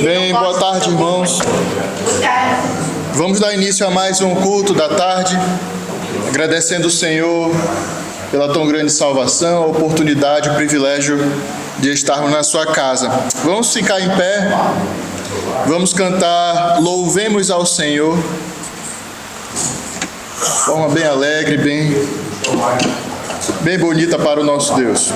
Bem, boa tarde, irmãos. Vamos dar início a mais um culto da tarde, agradecendo o Senhor pela tão grande salvação, a oportunidade, o privilégio de estarmos na sua casa. Vamos ficar em pé, vamos cantar Louvemos ao Senhor, de forma bem alegre, bem bonita para o nosso Deus.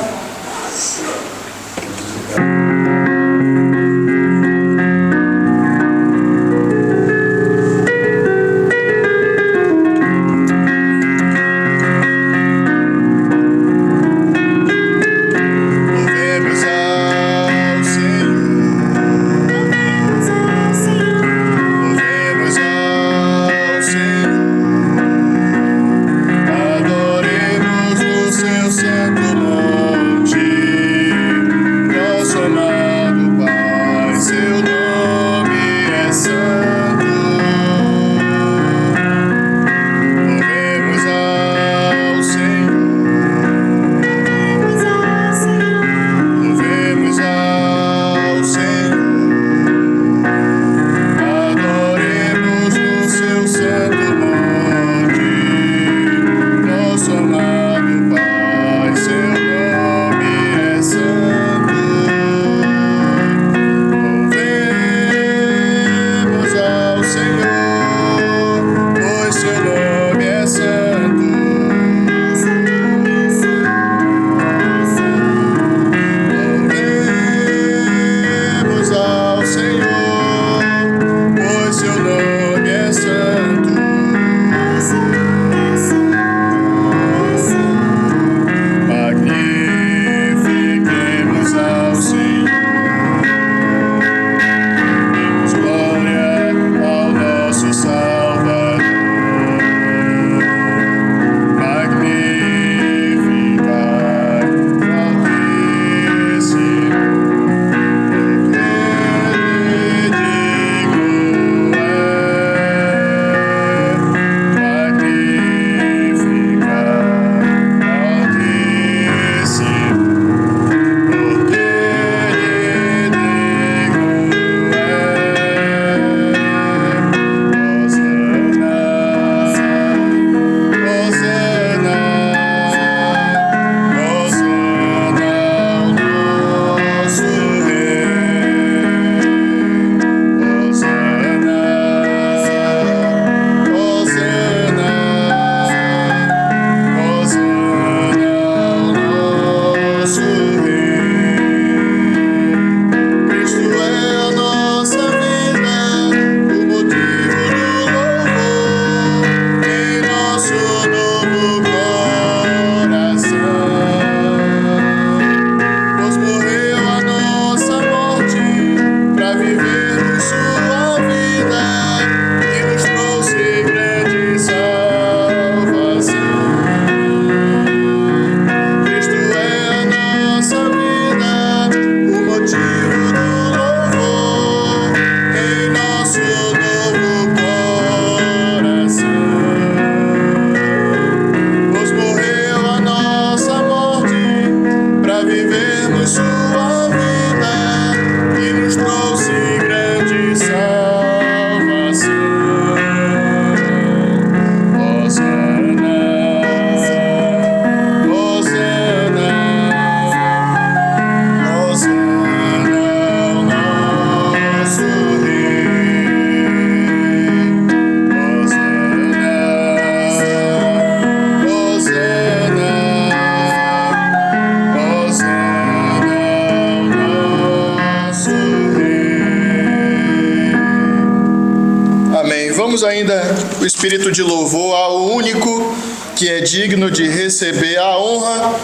Ainda o espírito de louvor ao único que é digno de receber a honra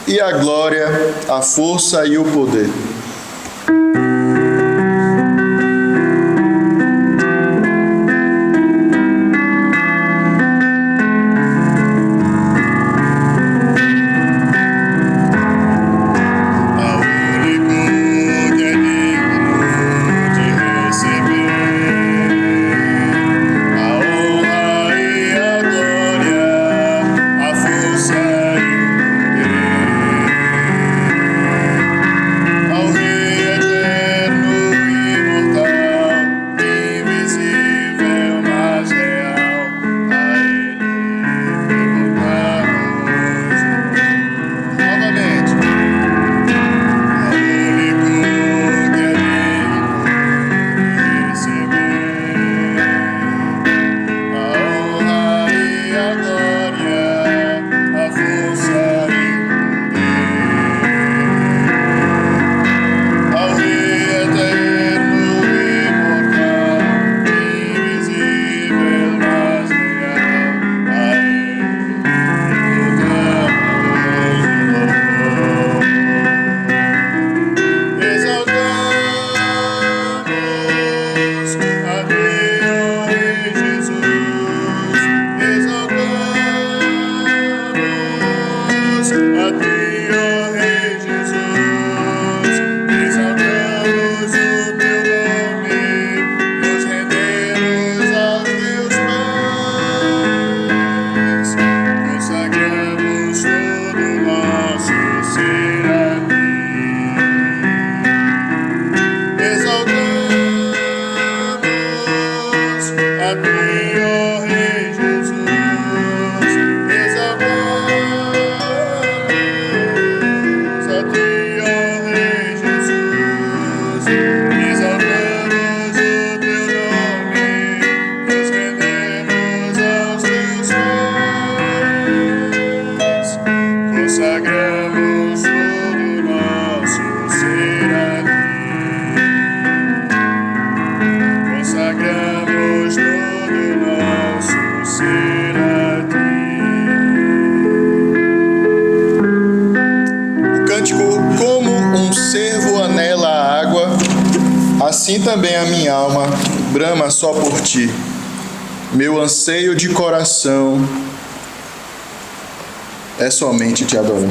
e a glória, a força e o poder. Ao assim também a minha alma brama só por ti. Meu anseio de coração é somente te adorar.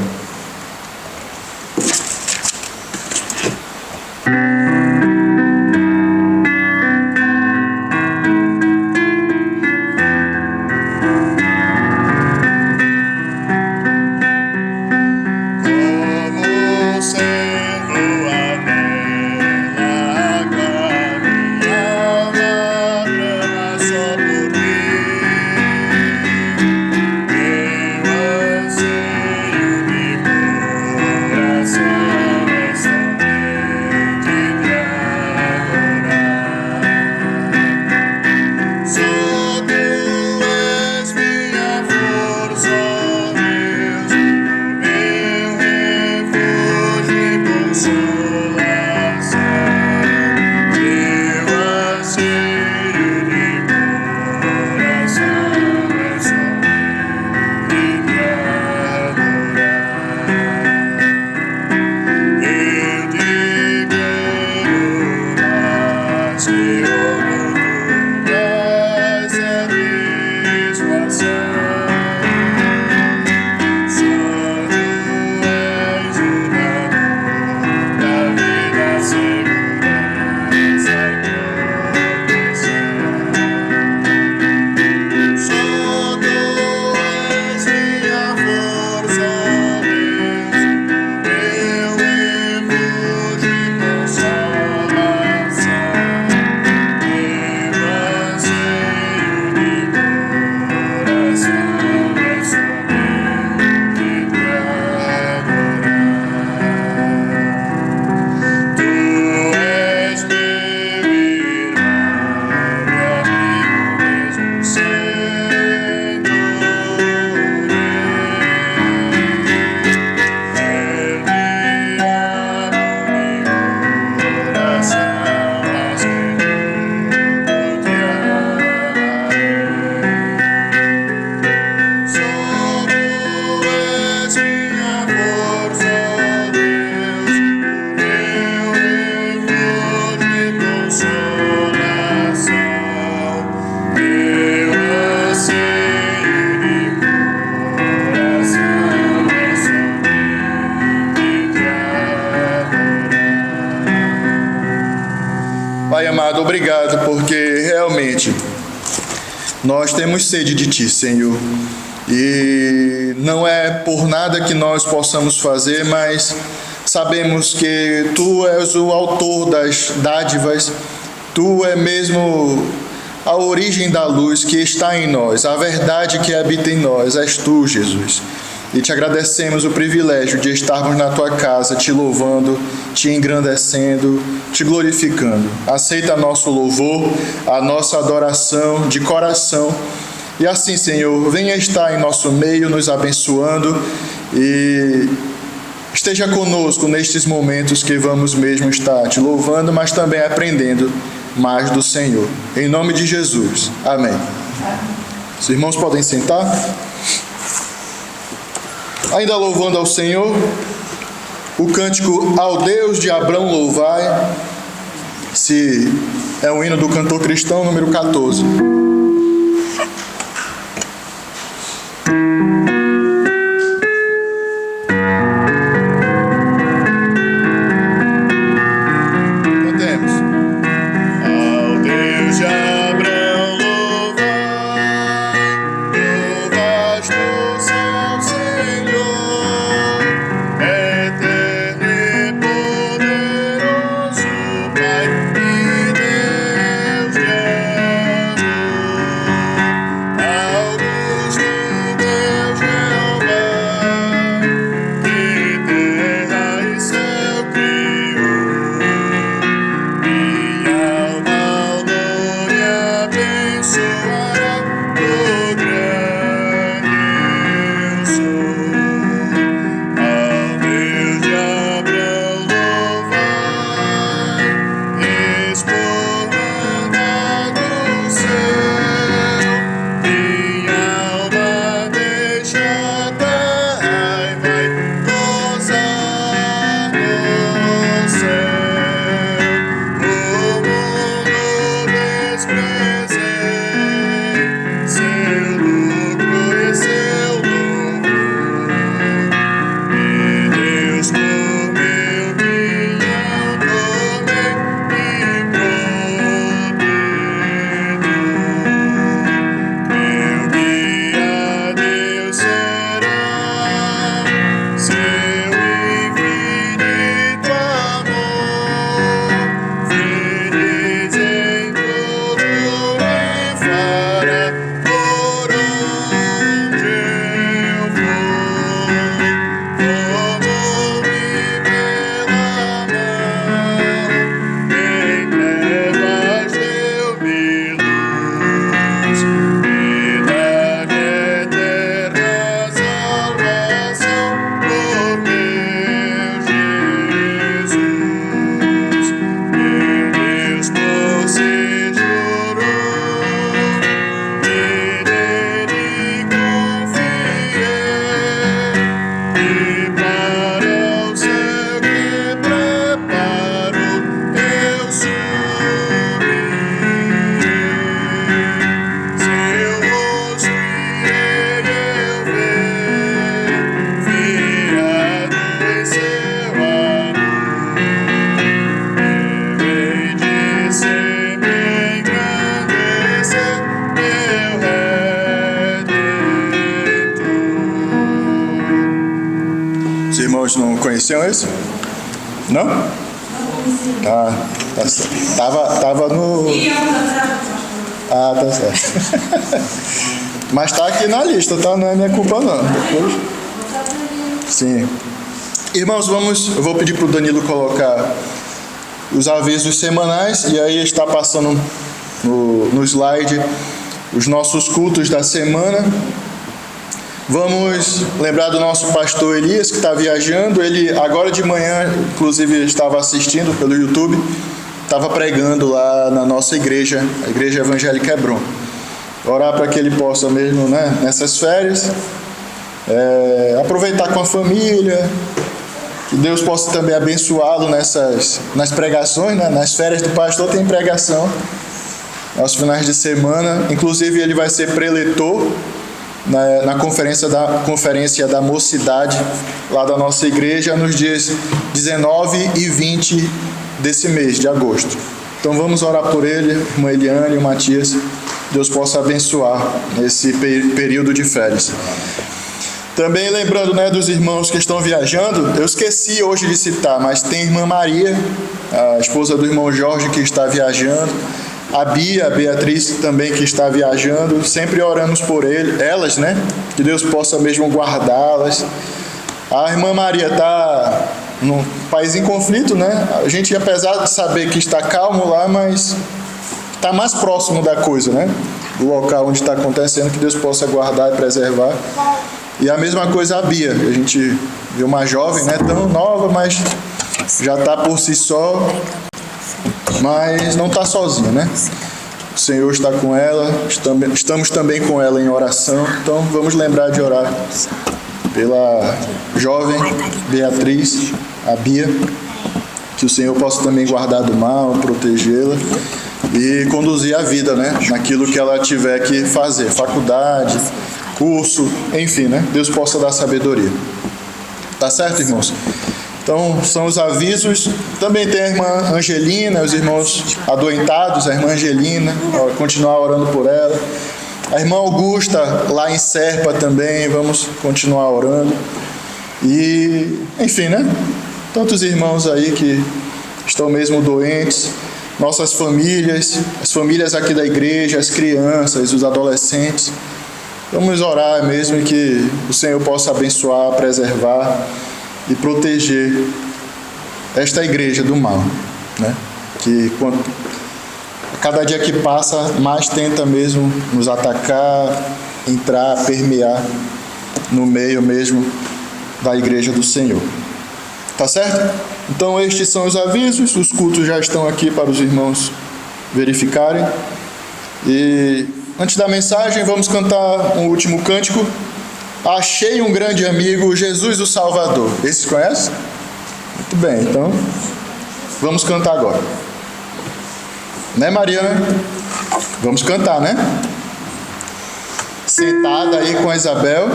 Pai amado, obrigado, porque realmente nós temos sede de Ti, Senhor. E não é por nada que nós possamos fazer, mas sabemos que Tu és o autor das dádivas, Tu é mesmo a origem da luz que está em nós, a verdade que habita em nós, és Tu, Jesus. E te agradecemos o privilégio de estarmos na Tua casa, te louvando, te engrandecendo, te glorificando. Aceita nosso louvor, a nossa adoração de coração. E assim, Senhor, venha estar em nosso meio, nos abençoando e esteja conosco nestes momentos que vamos mesmo estar te louvando, mas também aprendendo mais do Senhor. Em nome de Jesus. Amém. Os irmãos podem sentar. Ainda louvando ao Senhor, o cântico Ao Deus de Abrão Louvai, é um hino do cantor cristão número 14. Deus irmãos não conheciam esse? Não? Ah, tá certo. Tava no... Ah, tá certo. Mas tá aqui na lista, tá? Não é minha culpa, não. Depois... Sim. Irmãos, eu vou pedir para o Danilo colocar os avisos semanais, e aí está passando no slide os nossos cultos da semana. Vamos lembrar do nosso pastor Elias, que está viajando. Ele, agora de manhã, inclusive, estava assistindo pelo YouTube, estava pregando lá na nossa igreja, a Igreja Evangélica Hebron. Orar para que ele possa mesmo, né, nessas férias, aproveitar com a família, que Deus possa também abençoá-lo nas pregações, né? Nas férias do pastor tem pregação, aos finais de semana. Inclusive ele vai ser preletor na conferência da mocidade lá da nossa igreja nos dias 19 e 20 desse mês de agosto. Então vamos orar por ele, irmã Eliane e o Matias, Deus possa abençoar nesse período de férias. Também lembrando, né, dos irmãos que estão viajando, eu esqueci hoje de citar, mas tem a irmã Maria, a esposa do irmão Jorge, que está viajando, a Bia, a Beatriz também, que está viajando. Sempre oramos por elas, né, que Deus possa mesmo guardá-las. A irmã Maria está num país em conflito, né, a gente, apesar de saber que está calmo lá, mas está mais próximo da coisa, né, do local onde está acontecendo, que Deus possa guardar e preservar. E a mesma coisa a Bia, a gente viu uma jovem, né, tão nova, mas já está por si só, mas não está sozinha, né? O Senhor está com ela, estamos também com ela em oração, então vamos lembrar de orar pela jovem Beatriz, a Bia, que o Senhor possa também guardar do mal, protegê-la e conduzir a vida, né, naquilo que ela tiver que fazer, faculdade, curso, enfim, né? Deus possa dar sabedoria. Tá certo, irmãos? Então, são os avisos. Também tem a irmã Angelina, os irmãos adoentados, a irmã Angelina, continuar orando por ela. A irmã Augusta, lá em Serpa também, vamos continuar orando. E, enfim, né? Tantos irmãos aí que estão mesmo doentes. Nossas famílias, as famílias aqui da igreja, as crianças, os adolescentes. Vamos orar mesmo e que o Senhor possa abençoar, preservar e proteger esta igreja do mal, né? Que cada dia que passa, mais tenta mesmo nos atacar, entrar, permear no meio mesmo da igreja do Senhor. Tá certo? Então estes são os avisos, os cultos já estão aqui para os irmãos verificarem. E antes da mensagem, vamos cantar um último cântico. Achei um grande amigo, Jesus o Salvador. Esses conhecem? Muito bem, então vamos cantar agora. Né, Mariana? Vamos cantar, né? Sentada aí com a Isabel.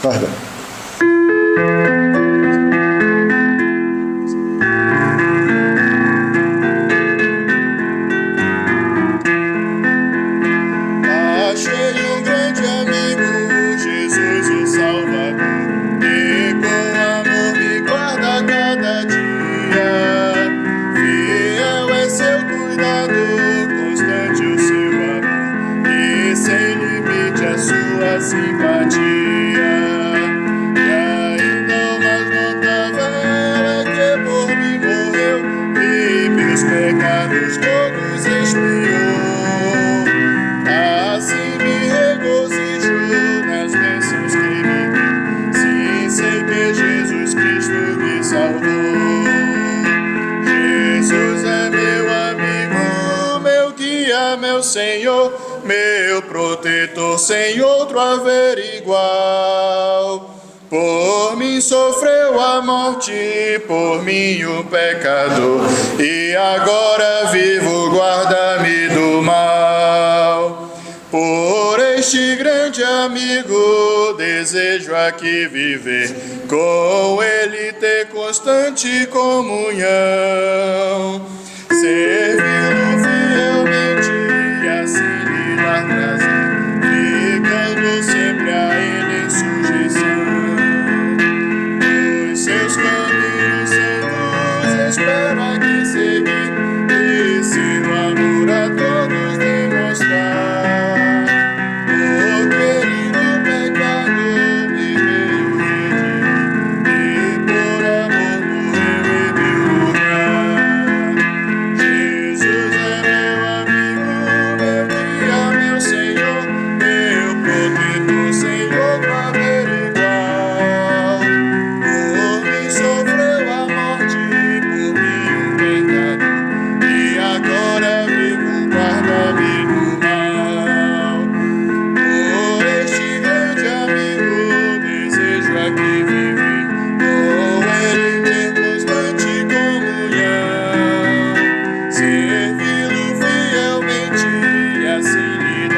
Perdão. Senhor, meu protetor, sem outro haver igual. Por mim sofreu a morte, por mim o pecador, e agora vivo, guarda-me do mal. Por este grande amigo, desejo aqui viver, com ele ter constante comunhão, servi-lo fielmente e assim lhe dar prazer, ficando sempre a ele em sujeição.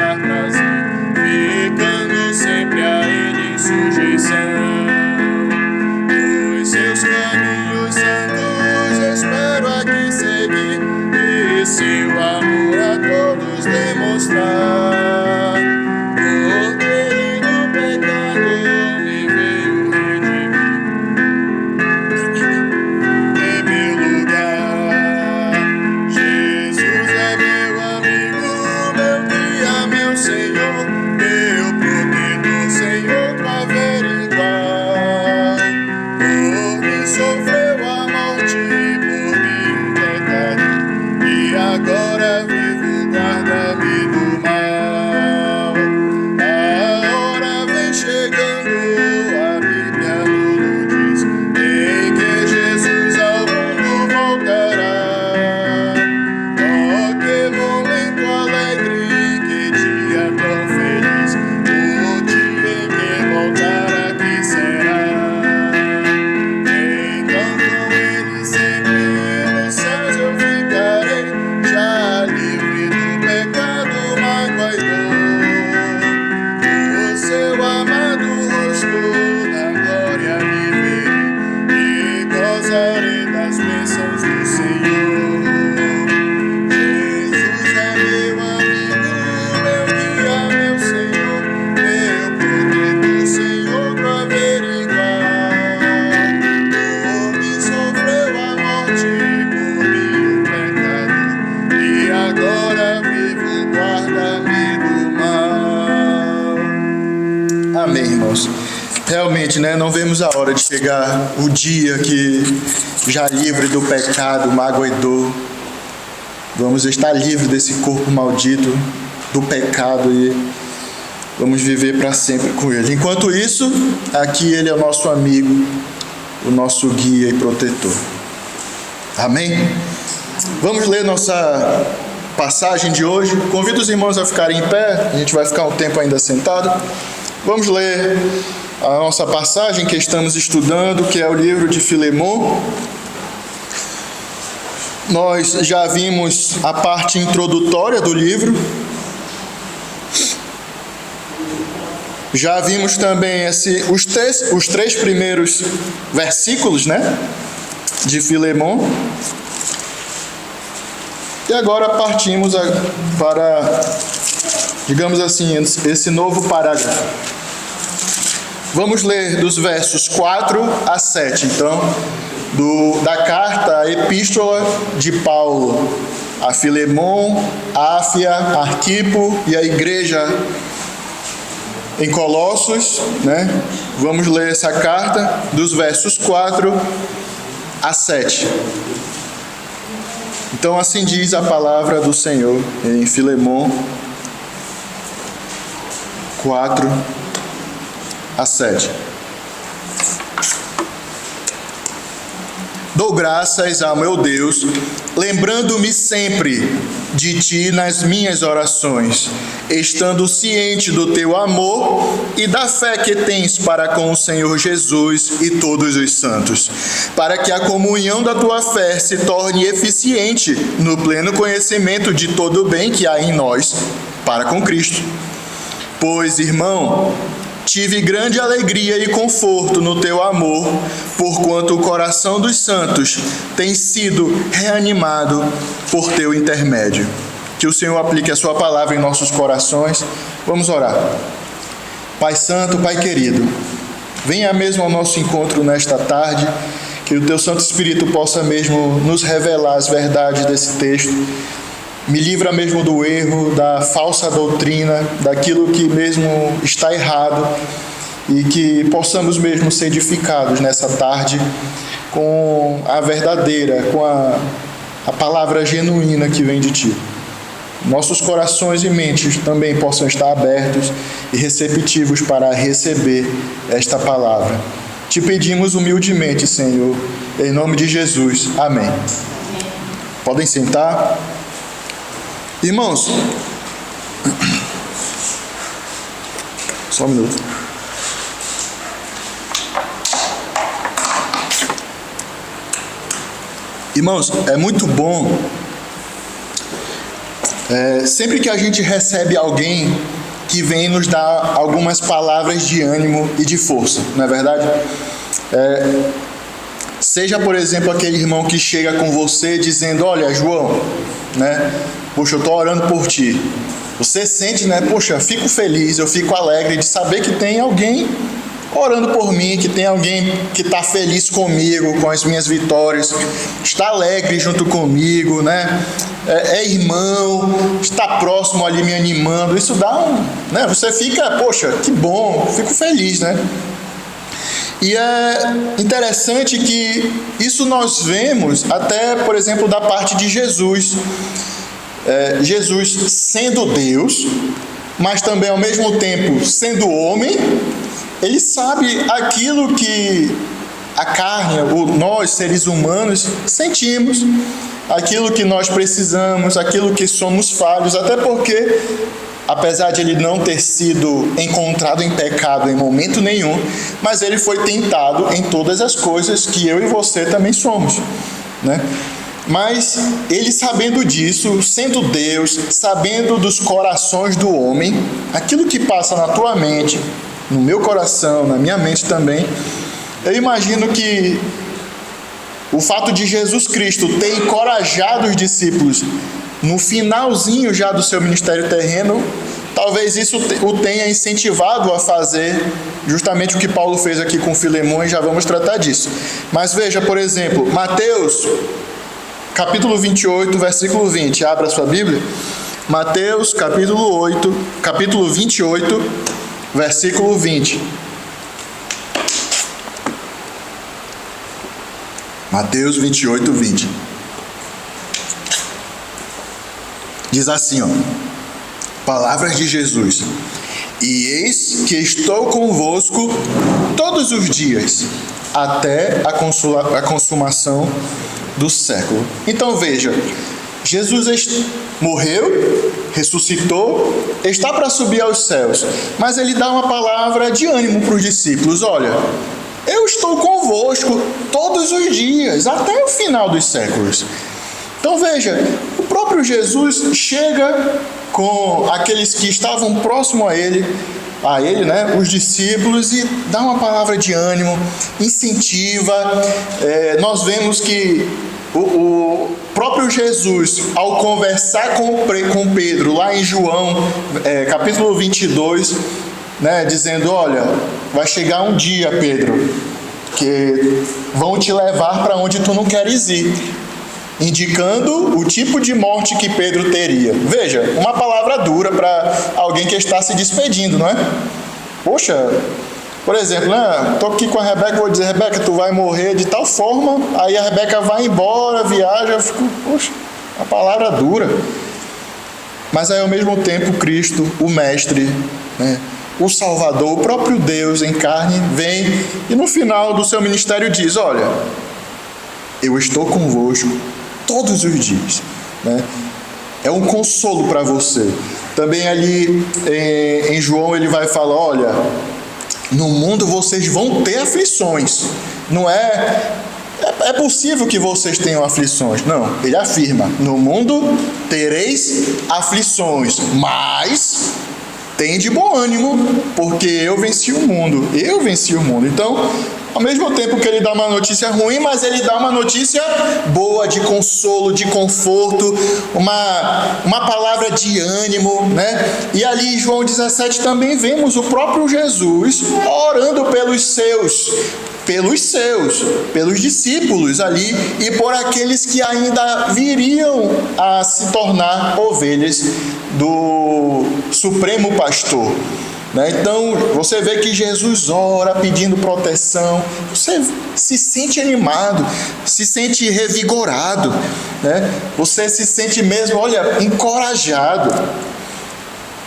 dar prazer, ficando sempre a Ele em sujeição. Os seus caminhos santos espero aqui seguir, e seu amor a todos demonstrar. Porque Ele do pecado me veio redimir em meu lugar. Jesus é meu amigo, meu guia, meu Senhor, meu protetor, Senhor, pra averiguar. Por mim sofreu a morte, por mim pecado, e agora vivo, guarda-me do mal. A hora vem chegando, a Bíblia nos diz, em que Jesus ao mundo voltará. Oh, que momento alegre, que dia tão feliz, o dia em que voltar aqui será. Então com Ele sempre nos céus eu ficarei, já livre do pecado, mágoa e dor. O seu amado rosto na glória me verei, e gozarei das bênçãos do Senhor. Jesus é meu amigo, meu guia, meu Senhor, meu protetor, Senhor, pra averiguar. Por mim sofreu a morte, por mim o pecado, e agora vivo, guarda-me do mal. Amém, irmãos. Realmente, né, não vemos a hora de chegar o dia que, já livre do pecado, mágoa e dor, vamos estar livres desse corpo maldito, do pecado, e vamos viver para sempre com Ele. Enquanto isso, aqui Ele é o nosso amigo, o nosso guia e protetor. Amém? Vamos ler nossa passagem de hoje. Convido os irmãos a ficarem em pé, a gente vai ficar um tempo ainda sentado. Vamos ler a nossa passagem que estamos estudando, que é o livro de Filemon. Nós já vimos a parte introdutória do livro. Já vimos também os três primeiros versículos, né, de Filemon. E agora partimos para, digamos assim, esse novo parágrafo. Vamos ler dos versos 4 a 7, então, da carta, a epístola de Paulo a Filemon, Áfia, Arquipo e a igreja em Colossos, né? Vamos ler essa carta dos versos 4 a 7. Então, assim diz a palavra do Senhor em Filemon 4 a 7. Dou graças ao meu Deus, lembrando-me sempre de ti nas minhas orações, estando ciente do teu amor e da fé que tens para com o Senhor Jesus e todos os santos, para que a comunhão da tua fé se torne eficiente no pleno conhecimento de todo o bem que há em nós, para com Cristo. Pois, irmão, tive grande alegria e conforto no teu amor, porquanto o coração dos santos tem sido reanimado por teu intermédio. Que o Senhor aplique a sua palavra em nossos corações. Vamos orar. Pai Santo, Pai querido, venha mesmo ao nosso encontro nesta tarde, que o teu Santo Espírito possa mesmo nos revelar as verdades desse texto. Me livra mesmo do erro, da falsa doutrina, daquilo que mesmo está errado, e que possamos mesmo ser edificados nessa tarde com a verdadeira, com a palavra genuína que vem de ti. Nossos corações e mentes também possam estar abertos e receptivos para receber esta palavra. Te pedimos humildemente, Senhor, em nome de Jesus. Amém. Podem sentar. Irmãos, só um minuto. Irmãos, é muito bom Sempre que a gente recebe alguém que vem nos dar algumas palavras de ânimo e de força, não é verdade? Seja, por exemplo, aquele irmão que chega com você dizendo: olha, João, né? Poxa, eu estou orando por ti. Você sente, né? Poxa, eu fico feliz, eu fico alegre de saber que tem alguém orando por mim, que tem alguém que está feliz comigo, com as minhas vitórias, está alegre junto comigo, né? É irmão, está próximo ali me animando. Isso dá né? Você fica, poxa, que bom, fico feliz, né? E é interessante que isso nós vemos até, por exemplo, da parte de Jesus. Jesus sendo Deus, mas também ao mesmo tempo sendo homem, ele sabe aquilo que a carne, nós seres humanos, sentimos, aquilo que nós precisamos, aquilo que somos falhos, até porque, apesar de ele não ter sido encontrado em pecado em momento nenhum, mas ele foi tentado em todas as coisas que eu e você também somos, né? Mas ele, sabendo disso, sendo Deus, sabendo dos corações do homem, aquilo que passa na tua mente, no meu coração, na minha mente também, eu imagino que o fato de Jesus Cristo ter encorajado os discípulos no finalzinho já do seu ministério terreno, talvez isso o tenha incentivado a fazer justamente o que Paulo fez aqui com Filemão, e já vamos tratar disso. Mas veja, por exemplo, Mateus, capítulo 28, versículo 20. Abra sua Bíblia. Mateus, capítulo 28, versículo 20. Mateus 28, 20. Diz assim, ó. Palavras de Jesus: e eis que estou convosco todos os dias, até a consumação do século. Então veja, Jesus morreu, ressuscitou, está para subir aos céus, mas ele dá uma palavra de ânimo para os discípulos: olha, eu estou convosco todos os dias, até o final dos séculos. Então veja, o próprio Jesus chega com aqueles que estavam próximos a ele, né, os discípulos, e dá uma palavra de ânimo, incentiva. Nós vemos que o próprio Jesus, ao conversar com Pedro, lá em João, capítulo 22, né, dizendo: olha, vai chegar um dia, Pedro, que vão te levar para onde tu não queres ir, indicando o tipo de morte que Pedro teria. Veja, uma palavra dura para alguém que está se despedindo, não é? Poxa, por exemplo, né, estou aqui com a Rebeca, vou dizer: Rebeca, tu vai morrer de tal forma, aí a Rebeca vai embora, viaja, eu fico, poxa, uma palavra dura. Mas aí, ao mesmo tempo, Cristo, o Mestre, né, o Salvador, o próprio Deus em carne, vem e no final do seu ministério diz: olha, eu estou convosco todos os dias, né? É um consolo para você. Também ali em João ele vai falar: olha, no mundo vocês vão ter aflições. Não é possível que vocês tenham aflições. Não, ele afirma: no mundo tereis aflições, mas tem de bom ânimo, porque eu venci o mundo. Eu venci o mundo. Então, ao mesmo tempo que ele dá uma notícia ruim, mas ele dá uma notícia boa, de consolo, de conforto, uma palavra de ânimo, né? E ali em João 17 também vemos o próprio Jesus orando pelos discípulos ali, e por aqueles que ainda viriam a se tornar ovelhas do Supremo Pastor. Então, você vê que Jesus ora pedindo proteção, você se sente animado, se sente revigorado, né? Você se sente mesmo, olha, encorajado.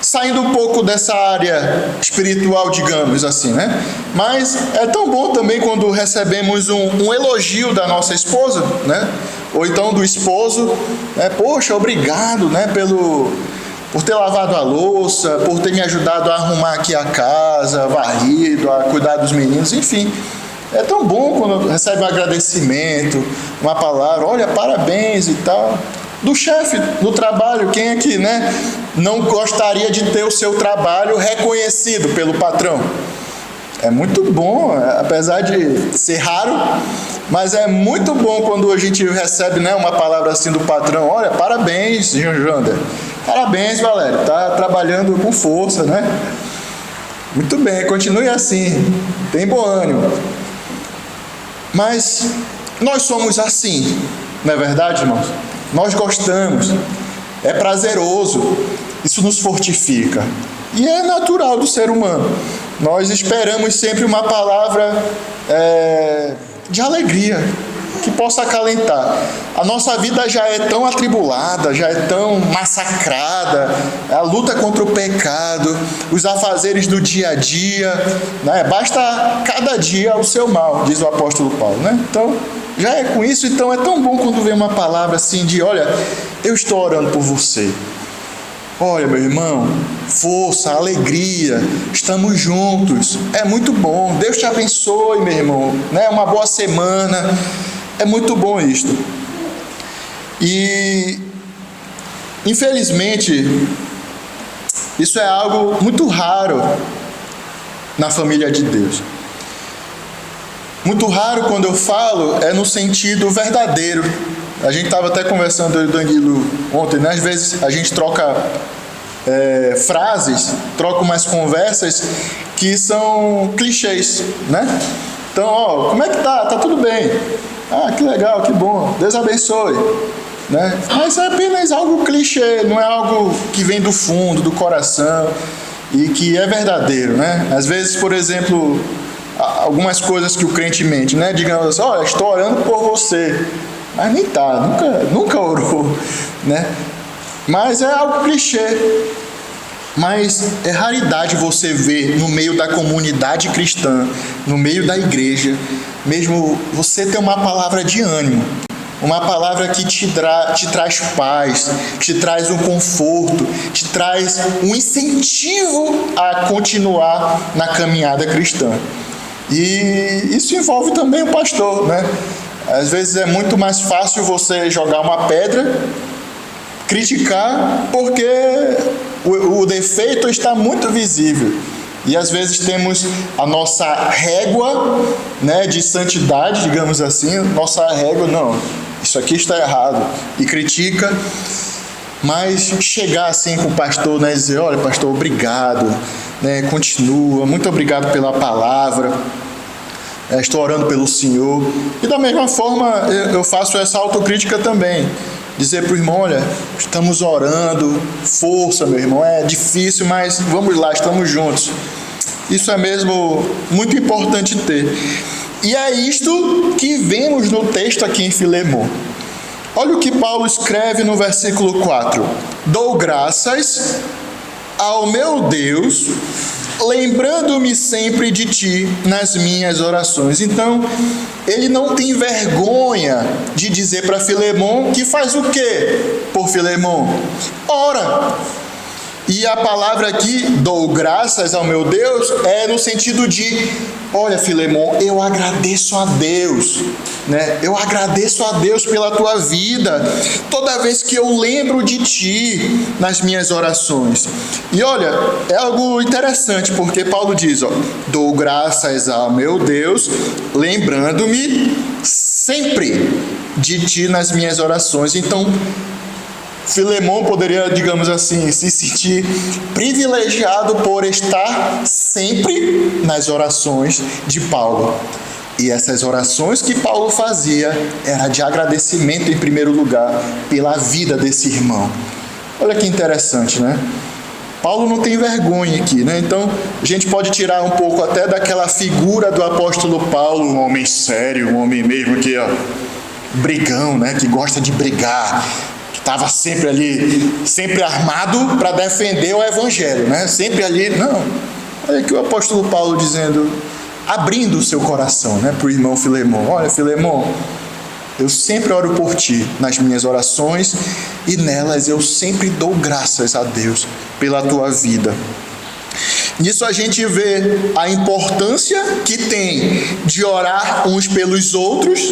Saindo um pouco dessa área espiritual, digamos assim, né? Mas é tão bom também quando recebemos um elogio da nossa esposa, né? Ou então do esposo, né? Poxa, obrigado, né, por ter lavado a louça, por ter me ajudado a arrumar aqui a casa, varrido, a cuidar dos meninos, enfim. É tão bom quando recebe um agradecimento, uma palavra: olha, parabéns e tal. do chefe no trabalho. Quem aqui, né, não gostaria de ter o seu trabalho reconhecido pelo patrão? É muito bom, apesar de ser raro, mas é muito bom quando a gente recebe, né, uma palavra assim do patrão. Olha, parabéns, Jander. Parabéns, Valério. Está trabalhando com força, né? Muito bem, continue assim. Tem bom ânimo. Mas nós somos assim, não é verdade, irmãos? Nós gostamos, é prazeroso, isso nos fortifica. E é natural do ser humano. Nós esperamos sempre uma palavra de alegria, que possa acalentar. A nossa vida já é tão atribulada, já é tão massacrada, a luta contra o pecado, os afazeres do dia a dia, né? Basta cada dia o seu mal, diz o apóstolo Paulo, né? Então, já é com isso, então é tão bom quando vem uma palavra assim de, olha, eu estou orando por você. Olha, meu irmão, força, alegria, estamos juntos, é muito bom, Deus te abençoe, meu irmão, né? Uma boa semana, é muito bom isto. E, infelizmente, isso é algo muito raro na família de Deus. Muito raro, quando eu falo, é no sentido verdadeiro. A gente estava até conversando, eu e o Danilo, ontem, né? Às vezes a gente troca frases, troca umas conversas que são clichês, né? Então, ó, como é que tá? Tá tudo bem. Ah, que legal, que bom. Deus abençoe. Né? Mas é apenas algo clichê, não é algo que vem do fundo, do coração e que é verdadeiro, né? Às vezes, por exemplo, algumas coisas que o crente mente, né? Digamos assim, olha, estou orando por você. Mas nem tá, nunca orou, né? Mas é algo clichê. Mas é raridade você ver no meio da comunidade cristã, no meio da igreja, mesmo você ter uma palavra de ânimo, uma palavra que te traz paz, que te traz um conforto, te traz um incentivo a continuar na caminhada cristã. E isso envolve também o pastor, né? Às vezes é muito mais fácil você jogar uma pedra, criticar, porque o defeito está muito visível. E às vezes temos a nossa régua, né, de santidade, digamos assim, nossa régua, não, isso aqui está errado, e critica, mas chegar assim com o pastor, né, e dizer, olha, pastor, obrigado, né, continua, muito obrigado pela palavra, estou orando pelo Senhor. E da mesma forma eu faço essa autocrítica também, dizer para o irmão, olha, estamos orando, força, meu irmão, é difícil, mas vamos lá, estamos juntos. Isso é mesmo muito importante ter. E é isto que vemos no texto aqui em Filemon. Olha o que Paulo escreve no versículo 4. Dou graças ao meu Deus, lembrando-me sempre de ti nas minhas orações. Então, ele não tem vergonha de dizer para Filemon que faz o quê por Filemon? Ora. E a palavra aqui, dou graças ao meu Deus, é no sentido de, olha, Filemon, eu agradeço a Deus, né? Eu agradeço a Deus pela tua vida, toda vez que eu lembro de ti nas minhas orações. E olha, é algo interessante, porque Paulo diz, ó, dou graças ao meu Deus, lembrando-me sempre de ti nas minhas orações. Então, Filemon poderia, digamos assim, se sentir privilegiado por estar sempre nas orações de Paulo. E essas orações que Paulo fazia era de agradecimento em primeiro lugar pela vida desse irmão. Olha que interessante, né? Paulo não tem vergonha aqui, né? Então, a gente pode tirar um pouco até daquela figura do apóstolo Paulo, um homem sério, um homem mesmo que, ó, brigão, né? Que gosta de brigar, estava sempre ali, sempre armado para defender o evangelho, né? Sempre ali, não. Olha aqui o apóstolo Paulo dizendo, abrindo o seu coração, né, para o irmão Filemon. Olha, Filemon, eu sempre oro por ti nas minhas orações e nelas eu sempre dou graças a Deus pela tua vida. Nisso a gente vê a importância que tem de orar uns pelos outros.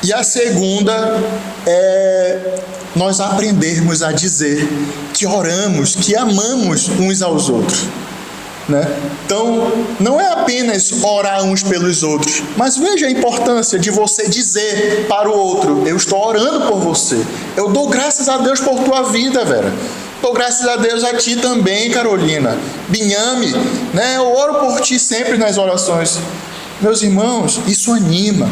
E a segunda é nós aprendermos a dizer que oramos, que amamos uns aos outros, né? Então, não é apenas orar uns pelos outros, mas veja a importância de você dizer para o outro: eu estou orando por você, eu dou graças a Deus por tua vida, Vera, dou graças a Deus a ti também, Carolina, Binhame, né? Eu oro por ti sempre nas orações. Meus irmãos, isso anima,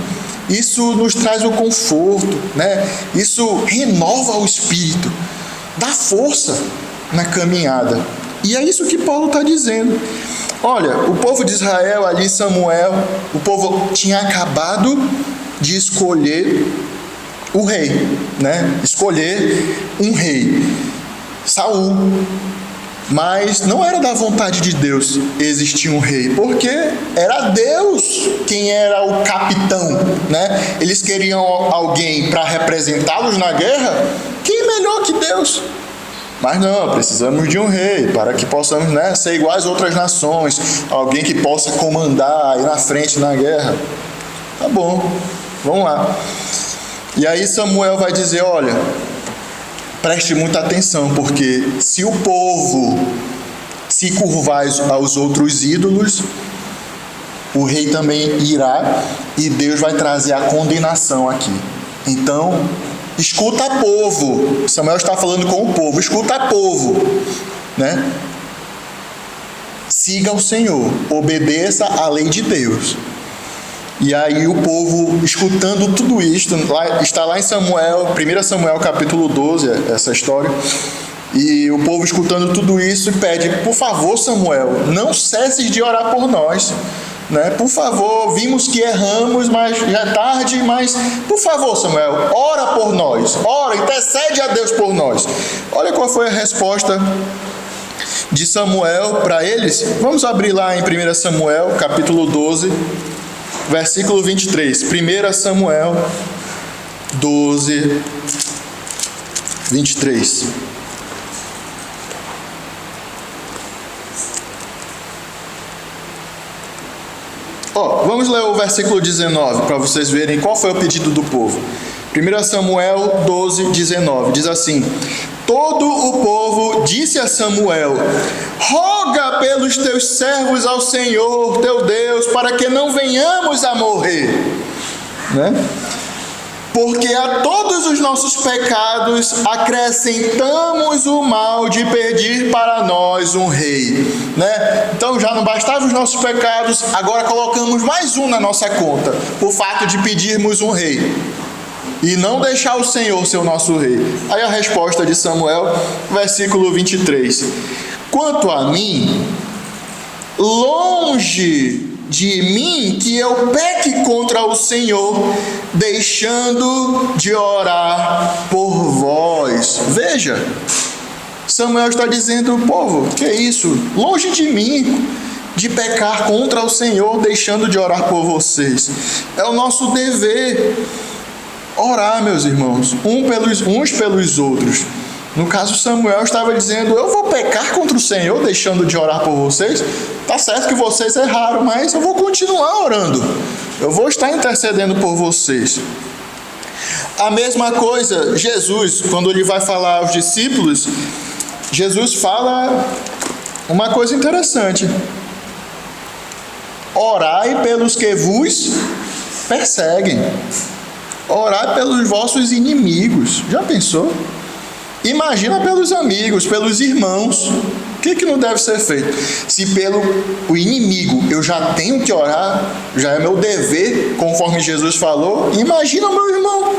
isso nos traz o conforto, né? Isso renova o espírito, dá força na caminhada. E é isso que Paulo está dizendo. Olha, o povo de Israel ali, Samuel, o povo tinha acabado de escolher o rei, né? Escolher um rei, Saul. Mas não era da vontade de Deus existir um rei, porque era Deus quem era o capitão, né? Eles queriam alguém para representá-los na guerra. Quem melhor que Deus? Mas não, precisamos de um rei para que possamos, né, ser iguais a outras nações, alguém que possa comandar aí na frente na guerra. Tá bom, vamos lá. E aí Samuel vai dizer: olha, preste muita atenção, porque se o povo se curvar aos outros ídolos, o rei também irá, e Deus vai trazer a condenação aqui. Então, escuta, povo. Samuel está falando com o povo. Escuta, povo, né? Siga o Senhor, obedeça a lei de Deus. E aí o povo, escutando tudo isto, está lá em Samuel, 1 Samuel capítulo 12, essa história. E o povo escutando tudo isso pede: por favor, Samuel, não cesses de orar por nós, né? Por favor, vimos que erramos, mas já é tarde, mas por favor, Samuel, ora por nós, ora, intercede a Deus por nós. Olha qual foi a resposta de Samuel para eles. Vamos abrir lá em 1 Samuel capítulo 12, versículo 23. 1 Samuel 12, 23. Vamos ler o versículo 19 para vocês verem qual foi o pedido do povo. 1 Samuel 12, 19. Diz assim: todo o povo disse a Samuel: roga pelos teus servos ao Senhor teu Deus, para que não venhamos a morrer, né? Porque a todos os nossos pecados acrescentamos o mal de pedir para nós um rei, né? Então já não bastavam os nossos pecados, agora colocamos mais um na nossa conta, o fato de pedirmos um rei e não deixar o Senhor ser o nosso rei. Aí a resposta de Samuel, versículo 23: quanto a mim, longe de mim que eu peque contra o Senhor, deixando de orar por vós. Veja, Samuel está dizendo: povo, que é isso? Longe de mim de pecar contra o Senhor, deixando de orar por vocês. É o nosso dever orar, meus irmãos, uns pelos outros. No caso, Samuel estava dizendo: eu vou pecar contra o Senhor deixando de orar por vocês? Tá certo que vocês erraram, mas eu vou continuar orando. Eu vou estar intercedendo por vocês. A mesma coisa, Jesus, quando ele vai falar aos discípulos, Jesus fala uma coisa interessante: orai pelos que vos perseguem. Orai pelos vossos inimigos. Já pensou? Imagina pelos amigos, pelos irmãos. O que não deve ser feito? Se pelo o inimigo eu já tenho que orar, já é meu dever, conforme Jesus falou, imagina o meu irmão.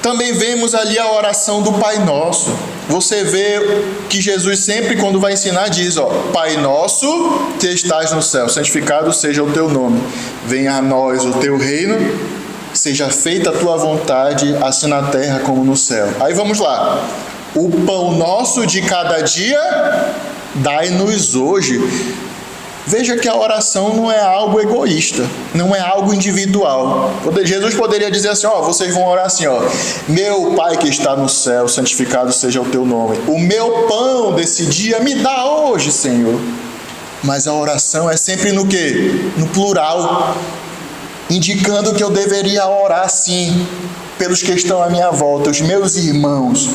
Também vemos ali a oração do Pai Nosso. Você vê que Jesus sempre, quando vai ensinar, diz: Pai Nosso que estás no céu, santificado seja o teu nome. Venha a nós o teu reino, seja feita a tua vontade, assim na terra como no céu. Aí vamos lá. O pão nosso de cada dia, dai-nos hoje. Veja que a oração não é algo egoísta, não é algo individual. Jesus poderia dizer assim: vocês vão orar assim, meu Pai que está no céu, santificado seja o teu nome. O meu pão desse dia me dá hoje, Senhor. Mas a oração é sempre no quê? No plural. indicando que eu deveria orar sim pelos que estão à minha volta, os meus irmãos,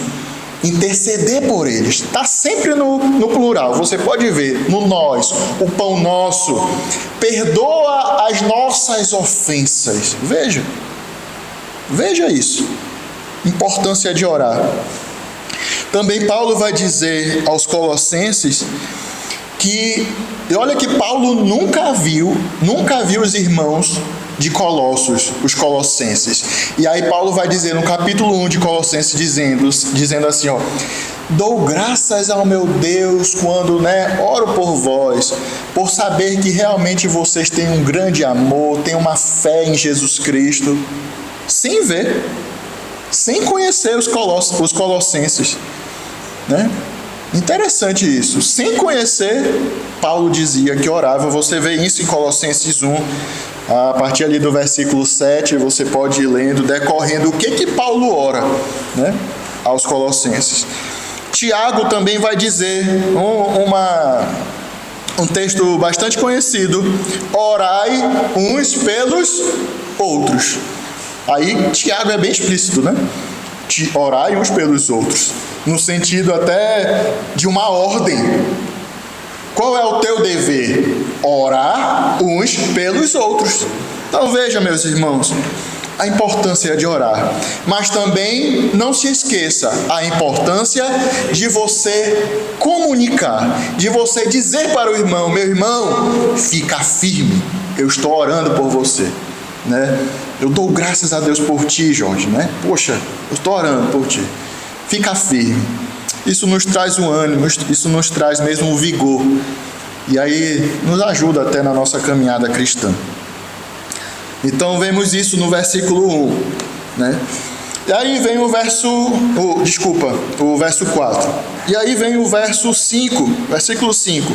interceder por eles. Está sempre no plural, você pode ver, no nós, o pão nosso. Perdoa as nossas ofensas. Veja isso. Importância de orar. Também Paulo vai dizer aos Colossenses que, e olha que Paulo nunca viu os irmãos de Colossos, os colossenses. E aí Paulo vai dizer no capítulo 1 de Colossenses, dizendo assim, ó: dou graças ao meu Deus quando, oro por vós, por saber que realmente vocês têm um grande amor, têm uma fé em Jesus Cristo, sem ver, sem conhecer os colossenses, Interessante isso. Sem conhecer, Paulo dizia que orava. Você vê isso em Colossenses 1, a partir ali do versículo 7, você pode ir lendo, decorrendo o que Paulo ora, aos Colossenses. Tiago também vai dizer um texto bastante conhecido: orai uns pelos outros. Aí Tiago é bem explícito, orai uns pelos outros, no sentido até de uma ordem. Qual é o teu dever? Orar uns pelos outros. Então veja, meus irmãos, a importância de orar. Mas também não se esqueça a importância de você comunicar, de você dizer para o irmão: meu irmão, fica firme, eu estou orando por você, Eu dou graças a Deus por ti, Jorge, Poxa, eu estou orando por ti. Fica firme. Isso nos traz um ânimo, isso nos traz mesmo um vigor. E aí nos ajuda até na nossa caminhada cristã. Então vemos isso no versículo 1, E aí vem o verso 4. E aí vem o versículo 5.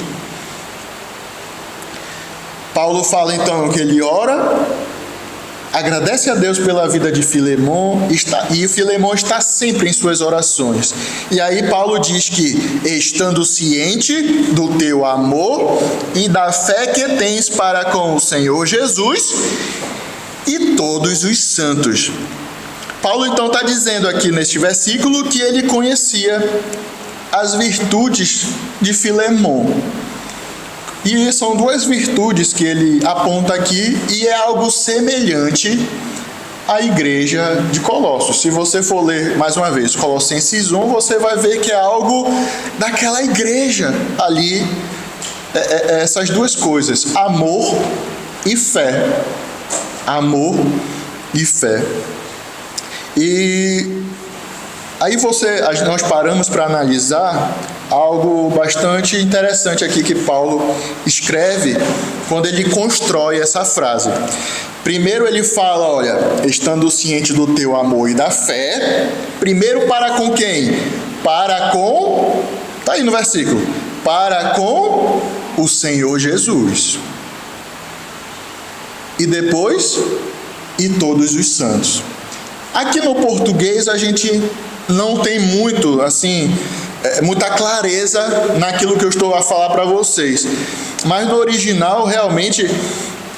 Paulo fala então que ele ora, agradece a Deus pela vida de Filemon, e Filemon está sempre em suas orações. E aí Paulo diz que, estando ciente do teu amor e da fé que tens para com o Senhor Jesus e todos os santos. Paulo então está dizendo aqui neste versículo que ele conhecia as virtudes de Filemon. E são duas virtudes que ele aponta aqui, e é algo semelhante à igreja de Colossos. Se você for ler mais uma vez Colossenses 1, você vai ver que é algo daquela igreja ali, essas duas coisas: amor e fé. Amor e fé. E aí nós paramos para analisar algo bastante interessante aqui que Paulo escreve quando ele constrói essa frase. Primeiro ele fala, olha, estando ciente do teu amor e da fé. Primeiro, para com quem? Para com, está aí no versículo, para com o Senhor Jesus. E depois, e todos os santos. Aqui no português a gente não tem muito, muita clareza naquilo que eu estou a falar para vocês. Mas no original, realmente,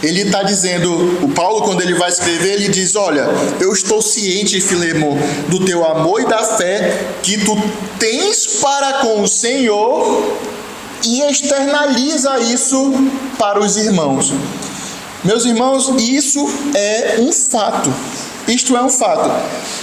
ele está dizendo, o Paulo, quando ele vai escrever, ele diz: olha, eu estou ciente, Filemon, do teu amor e da fé que tu tens para com o Senhor, e externaliza isso para os irmãos. Meus irmãos, isso é um fato. Isto é um fato.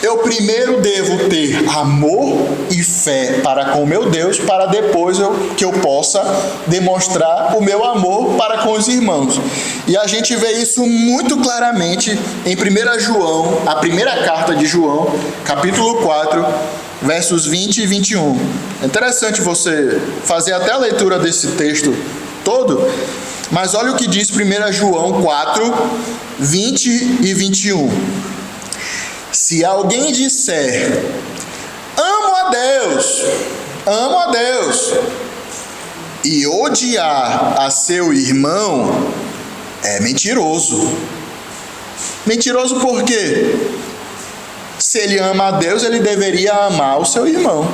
Eu primeiro devo ter amor e fé para com o meu Deus, para depois que eu possa demonstrar o meu amor para com os irmãos. E a gente vê isso muito claramente em 1 João, a primeira carta de João, capítulo 4, versos 20 e 21. É interessante você fazer até a leitura desse texto todo, mas olha o que diz 1 João 4, 20 e 21. Se alguém disser, amo a Deus, e odiar a seu irmão, é mentiroso. Mentiroso por quê? Se ele ama a Deus, ele deveria amar o seu irmão.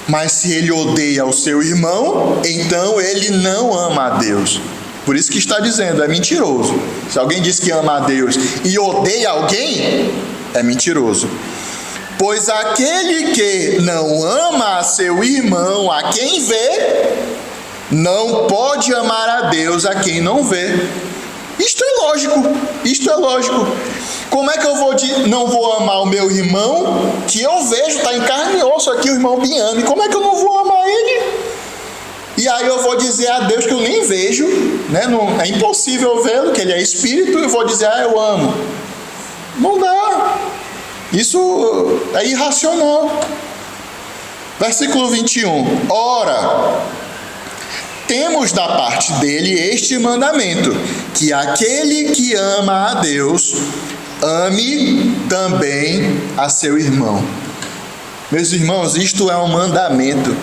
Mas se ele odeia o seu irmão, então ele não ama a Deus. Por isso que está dizendo, é mentiroso. Se alguém diz que ama a Deus e odeia alguém, é mentiroso. Pois aquele que não ama a seu irmão, a quem vê, não pode amar a Deus a quem não vê. Isto é lógico, isto é lógico. Como é que eu não vou amar o meu irmão, que eu vejo, está em carne e osso aqui, o irmão Biame, como é que eu não vou amar ele? E aí eu vou dizer a Deus que eu nem vejo, né? Não, é impossível vê-lo, que ele é espírito, e eu vou dizer, eu amo. Não dá. Isso é irracional. Versículo 21. Ora, temos da parte dele este mandamento, que aquele que ama a Deus, ame também a seu irmão. Meus irmãos, isto é um mandamento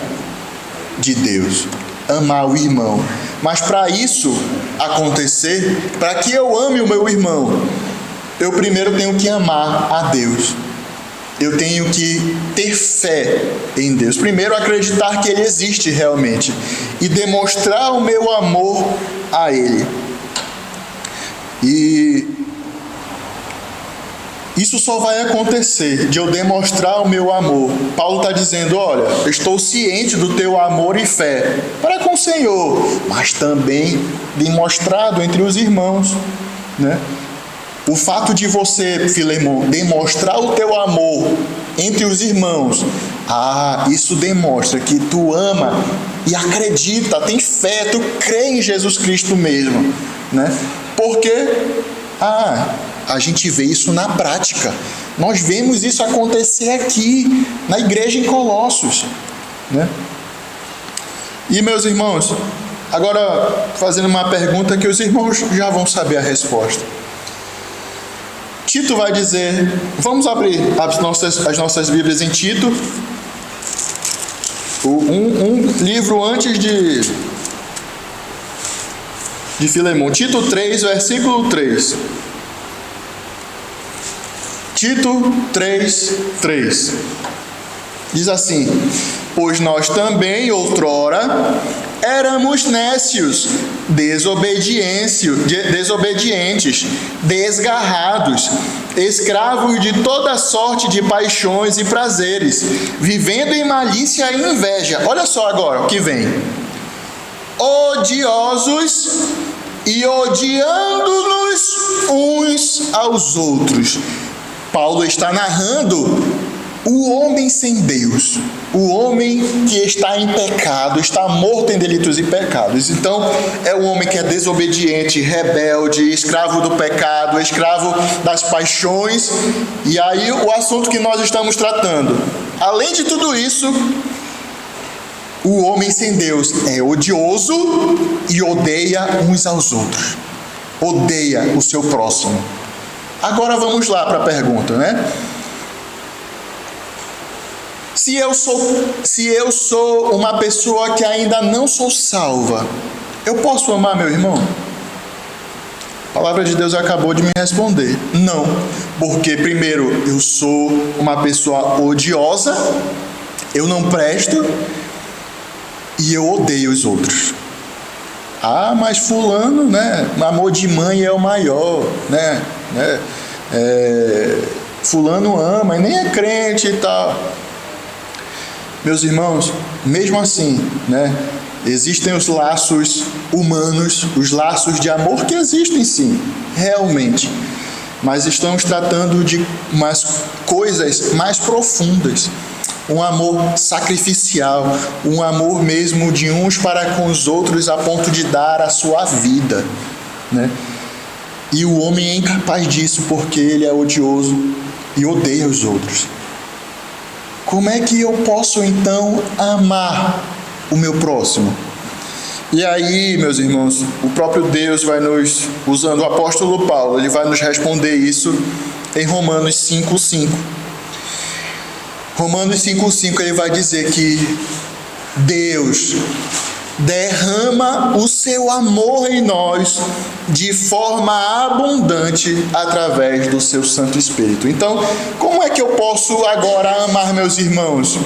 de Deus, amar o irmão. Mas para isso acontecer, para que eu ame o meu irmão, eu primeiro tenho que amar a Deus. Eu tenho que ter fé em Deus. Primeiro, acreditar que Ele existe realmente e demonstrar o meu amor a Ele. E isso só vai acontecer de eu demonstrar o meu amor. Paulo está dizendo, olha, eu estou ciente do teu amor e fé para com o Senhor, mas também demonstrado entre os irmãos, né? O fato de você, Filemão, demonstrar o teu amor entre os irmãos, isso demonstra que tu ama e acredita, tem fé, tu crê em Jesus Cristo mesmo, né? Porque a gente vê isso na prática. Nós vemos isso acontecer aqui na igreja em Colossos, né? E meus irmãos, agora fazendo uma pergunta que os irmãos já vão saber a resposta. Tito vai dizer, vamos abrir as nossas Bíblias em Tito, um livro antes de Filemão, Tito 3, versículo 3. Tito 3, 3. Diz assim, pois nós também outrora éramos nécios, desobedientes, desgarrados, escravos de toda sorte de paixões e prazeres, vivendo em malícia e inveja. Olha só agora o que vem. Odiosos e odiando-nos uns aos outros. Paulo está narrando o homem sem Deus, o homem que está em pecado, está morto em delitos e pecados. Então, é o homem que é desobediente, rebelde, escravo do pecado, escravo das paixões. E aí, o assunto que nós estamos tratando. Além de tudo isso, o homem sem Deus é odioso e odeia uns aos outros. Odeia o seu próximo. Agora vamos lá para a pergunta, né? Se eu sou uma pessoa que ainda não sou salva, eu posso amar meu irmão? A palavra de Deus acabou de me responder. Não, porque primeiro eu sou uma pessoa odiosa, eu não presto e eu odeio os outros. Mas fulano, né? Amor de mãe é o maior, né? Fulano ama e nem é crente e tal. Meus irmãos, mesmo assim, né, existem os laços humanos, os laços de amor que existem sim, realmente. Mas estamos tratando de umas coisas mais profundas. Um amor sacrificial, um amor mesmo de uns para com os outros a ponto de dar a sua vida, né? E o homem é incapaz disso porque ele é odioso e odeia os outros. Como é que eu posso, então, amar o meu próximo? E aí, meus irmãos, o próprio Deus vai nos, usando o apóstolo Paulo, ele vai nos responder isso em Romanos 5,5. Romanos 5,5, ele vai dizer que Deus derrama o seu amor em nós de forma abundante através do seu Santo Espírito. Então, como é que eu posso agora amar meus irmãos?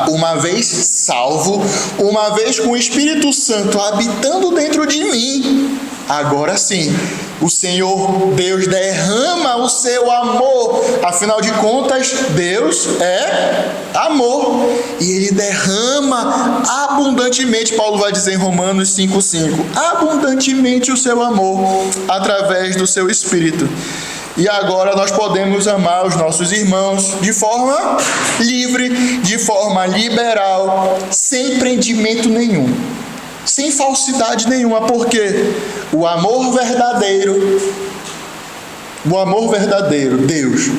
Uma vez salvo, uma vez com o Espírito Santo habitando dentro de mim, agora sim, o Senhor Deus derrama o seu amor. Afinal de contas, Deus é amor. E Ele derrama abundantemente, Paulo vai dizer em Romanos 5,5, abundantemente o seu amor, através do seu Espírito. E agora nós podemos amar os nossos irmãos de forma livre, de forma liberal, sem prendimento nenhum, sem falsidade nenhuma, porque o amor verdadeiro, Deus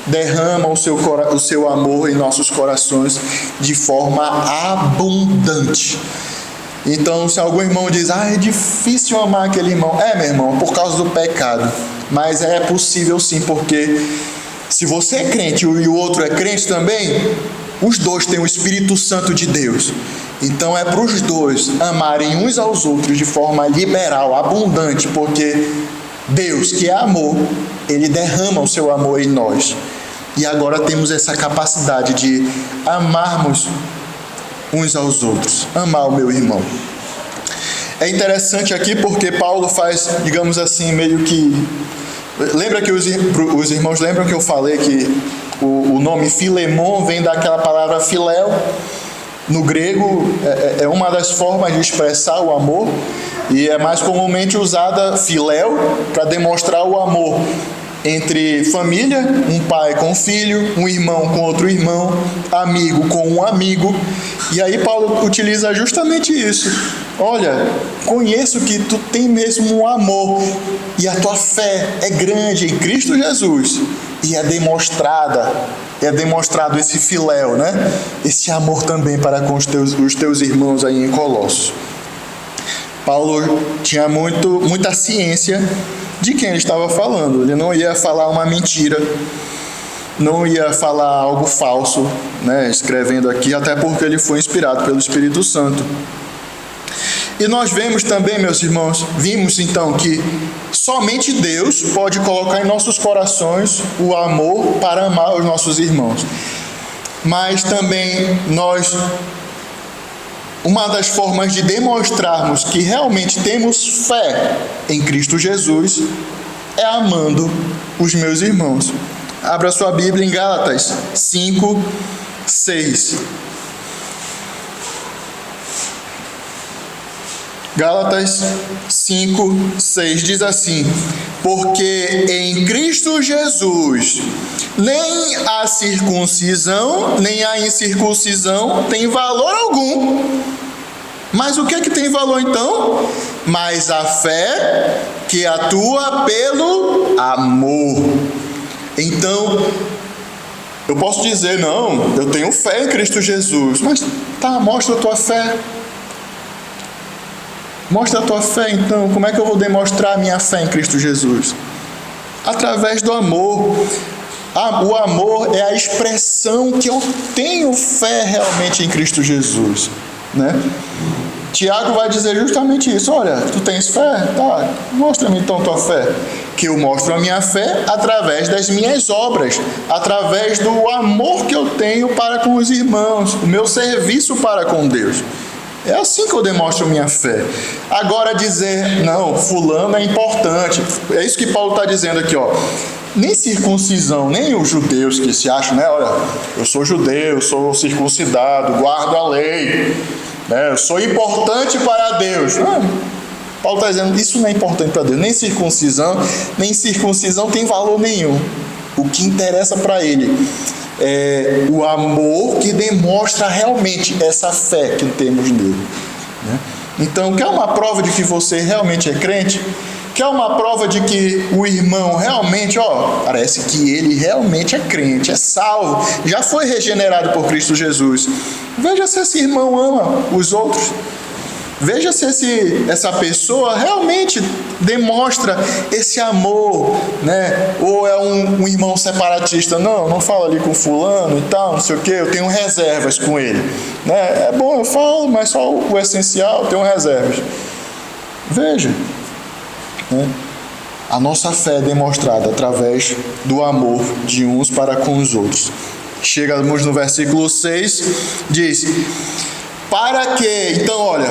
derrama o seu amor em nossos corações de forma abundante. Então, se algum irmão diz, é difícil amar aquele irmão, meu irmão, por causa do pecado. Mas é possível sim, porque se você é crente e o outro é crente também, os dois têm o Espírito Santo de Deus. Então é para os dois amarem uns aos outros de forma liberal, abundante, porque Deus, que é amor, Ele derrama o seu amor em nós. E agora temos essa capacidade de amarmos uns aos outros, amar o meu irmão. É interessante aqui porque Paulo faz, digamos assim, meio que... Lembra que os irmãos lembram que eu falei que o nome Filemon vem daquela palavra filéu? No grego é uma das formas de expressar o amor, e é mais comumente usada filéu para demonstrar o amor entre família, um pai com um filho, um irmão com outro irmão, amigo com um amigo. E aí Paulo utiliza justamente isso. Olha, conheço que tu tem mesmo um amor e a tua fé é grande em Cristo Jesus, e é demonstrado esse filéu, né? Esse amor também para com os teus irmãos aí em Colossos. Paulo tinha muita ciência de quem ele estava falando. Ele não ia falar uma mentira, não ia falar algo falso, né, escrevendo aqui, até porque ele foi inspirado pelo Espírito Santo. E nós vemos também, meus irmãos, vimos então que somente Deus pode colocar em nossos corações o amor para amar os nossos irmãos. Mas também uma das formas de demonstrarmos que realmente temos fé em Cristo Jesus é amando os meus irmãos. Abra sua Bíblia em Gálatas 5, 6. Gálatas 5, 6 diz assim: porque em Cristo Jesus nem a circuncisão nem a incircuncisão tem valor algum. Mas o que é que tem valor então? Mas a fé que atua pelo amor. Então, eu posso dizer, não, eu tenho fé em Cristo Jesus. Mas mostra a tua fé. Mostra a tua fé, então. Como é que eu vou demonstrar a minha fé em Cristo Jesus? Através do amor. O amor é a expressão que eu tenho fé realmente em Cristo Jesus, né? Tiago vai dizer justamente isso. Olha, tu tens fé? Tá, mostra-me então tua fé. Que eu mostro a minha fé através das minhas obras, através do amor que eu tenho para com os irmãos, o meu serviço para com Deus. É assim que eu demonstro minha fé. Agora dizer, não, fulano é importante. É isso que Paulo está dizendo aqui, ó. Nem circuncisão, nem os judeus que se acham, né? Olha, eu sou judeu, sou circuncidado, guardo a lei, né? Eu sou importante para Deus. Não, Paulo está dizendo, isso não é importante para Deus. Nem circuncisão tem valor nenhum. O que interessa para ele é o amor que demonstra realmente essa fé que temos nele, né? Então, quer uma prova de que você realmente é crente? Quer uma prova de que o irmão realmente, parece que ele realmente é crente, é salvo, já foi regenerado por Cristo Jesus? Veja se esse irmão ama os outros. Veja se essa pessoa realmente demonstra esse amor, né? Ou é um irmão separatista. Não falo ali com fulano e tal, não sei o quê, eu tenho reservas com ele, né? É bom, eu falo, mas só o essencial, eu tenho reservas. Veja, né? A nossa fé é demonstrada através do amor de uns para com os outros. Chegamos no versículo 6, diz: para que, então olha,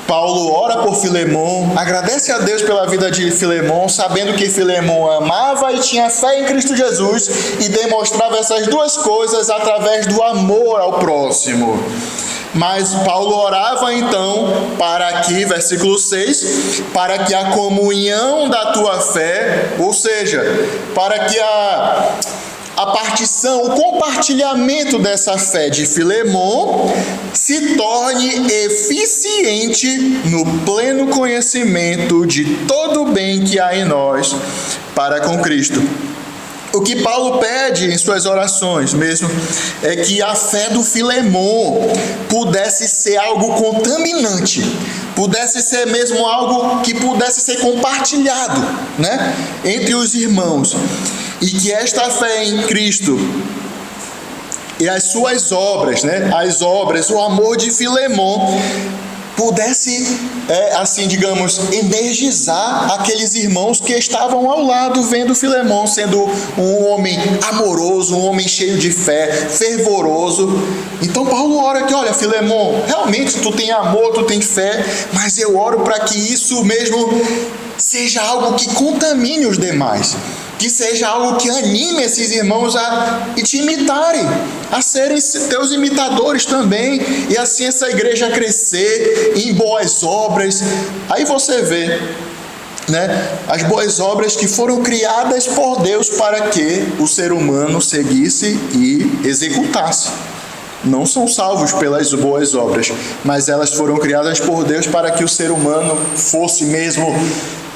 Paulo ora por Filemon, agradece a Deus pela vida de Filemon, sabendo que Filemon amava e tinha fé em Cristo Jesus e demonstrava essas duas coisas através do amor ao próximo. Mas Paulo orava então para que, versículo 6, para que a comunhão da tua fé, ou seja, para que a partição, o compartilhamento dessa fé de Filemon se torne eficiente no pleno conhecimento de todo o bem que há em nós para com Cristo. O que Paulo pede em suas orações mesmo é que a fé do Filemon pudesse ser algo contaminante, pudesse ser mesmo algo que pudesse ser compartilhado, né, entre os irmãos, e que esta fé em Cristo e as suas obras, né, as obras, o amor de Filemon pudesse, assim digamos, energizar aqueles irmãos que estavam ao lado, vendo Filemon sendo um homem amoroso, um homem cheio de fé, fervoroso. Então Paulo ora que, olha, Filemon, realmente tu tem amor, tu tem fé, mas eu oro para que isso mesmo seja algo que contamine os demais, que seja algo que anime esses irmãos a te imitarem, a serem teus imitadores também, e assim essa igreja crescer em boas obras. Aí você vê, né, as boas obras que foram criadas por Deus para que o ser humano seguisse e executasse. Não são salvos pelas boas obras, mas elas foram criadas por Deus para que o ser humano fosse mesmo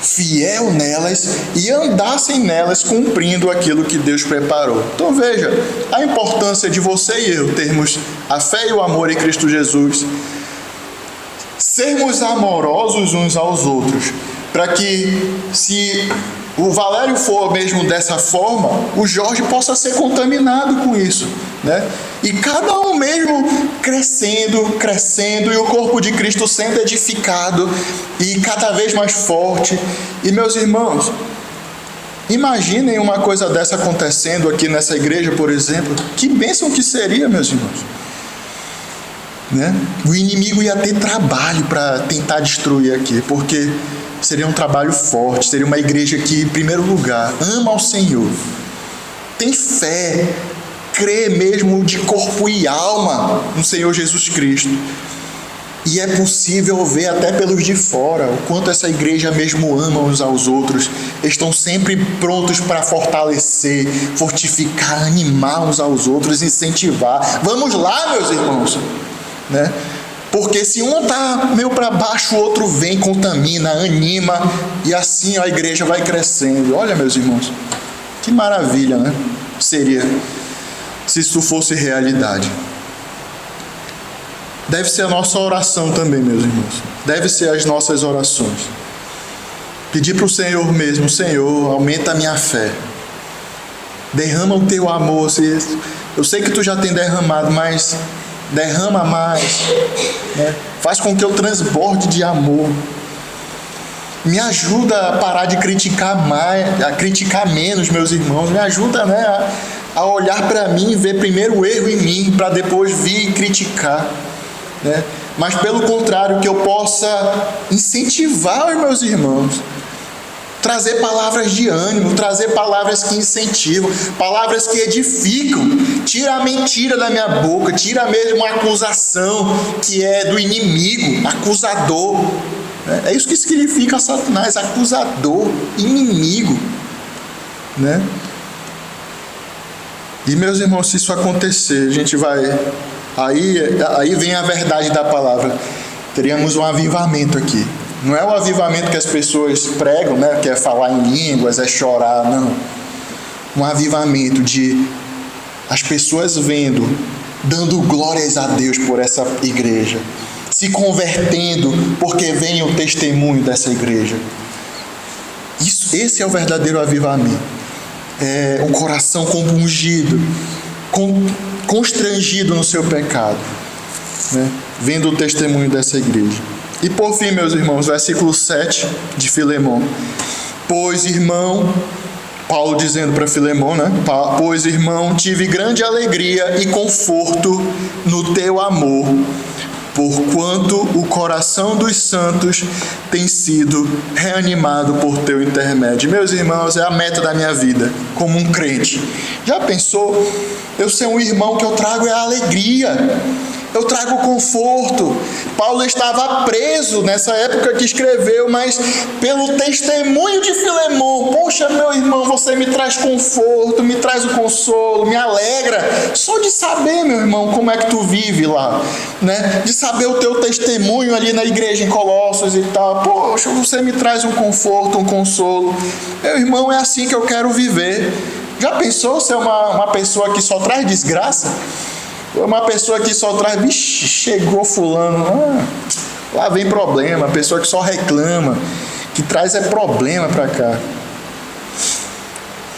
fiel nelas e andassem nelas cumprindo aquilo que Deus preparou. Então veja a importância de você e eu termos a fé e o amor em Cristo Jesus, sermos amorosos uns aos outros, para que, se o Valério for mesmo dessa forma, o Jorge possa ser contaminado com isso, né? E cada um mesmo crescendo, e o corpo de Cristo sendo edificado e cada vez mais forte. E meus irmãos, imaginem uma coisa dessa acontecendo aqui nessa igreja, por exemplo. Que bênção que seria, meus irmãos, né? O inimigo ia ter trabalho para tentar destruir aqui, porque seria um trabalho forte, seria uma igreja que, em primeiro lugar, ama ao Senhor, tem fé, crê mesmo de corpo e alma no Senhor Jesus Cristo. E é possível ver até pelos de fora o quanto essa igreja mesmo ama uns aos outros, estão sempre prontos para fortalecer, fortificar, animar uns aos outros, incentivar. Vamos lá, meus irmãos, né? Porque se um está meio para baixo, o outro vem, contamina, anima, e assim a igreja vai crescendo. Olha, meus irmãos, que maravilha, né? Seria se isso fosse realidade. Deve ser a nossa oração também, meus irmãos. Deve ser as nossas orações. Pedir para o Senhor mesmo: Senhor, aumenta a minha fé. Derrama o teu amor. Eu sei que tu já tem derramado, mas derrama mais, né? Faz com que eu transborde de amor. Me ajuda a parar de criticar mais, a criticar menos, meus irmãos. Me ajuda, né, a olhar para mim e ver primeiro o erro em mim, para depois vir criticar, né? Mas pelo contrário, que eu possa incentivar os meus irmãos, trazer palavras de ânimo, trazer palavras que incentivam, palavras que edificam. Tira a mentira da minha boca, tira mesmo a acusação que é do inimigo, acusador. É isso que significa Satanás, acusador, inimigo, né? E meus irmãos, se isso acontecer, a gente vai... Aí vem a verdade da palavra. Teríamos um avivamento aqui. Não é o avivamento que as pessoas pregam, né? Que é falar em línguas, é chorar, não. Um avivamento de as pessoas vendo, dando glórias a Deus por essa igreja, se convertendo porque vem o testemunho dessa igreja. Esse é o verdadeiro avivamento. É um coração compungido, constrangido no seu pecado, né? Vendo o testemunho dessa igreja. E por fim, meus irmãos, versículo 7 de Filemon: pois, irmão, Paulo dizendo para Filemão, né? Pois, irmão, tive grande alegria e conforto no teu amor, porquanto o coração dos santos tem sido reanimado por teu intermédio. Meus irmãos, é a meta da minha vida, como um crente. Já pensou? Eu ser um irmão que eu trago é a alegria, eu trago conforto. Paulo estava preso nessa época que escreveu, mas pelo testemunho de Filemão, poxa, meu irmão, você me traz conforto, me traz o consolo, me alegra, só de saber, meu irmão, como é que tu vive lá, né? De saber o teu testemunho ali na igreja em Colossos e tal, poxa, você me traz um conforto, um consolo. Meu irmão, é assim que eu quero viver. Já pensou ser uma pessoa que só traz desgraça? Uma pessoa que só traz, vixe, chegou fulano, lá vem problema. A pessoa que só reclama, que traz é problema para cá.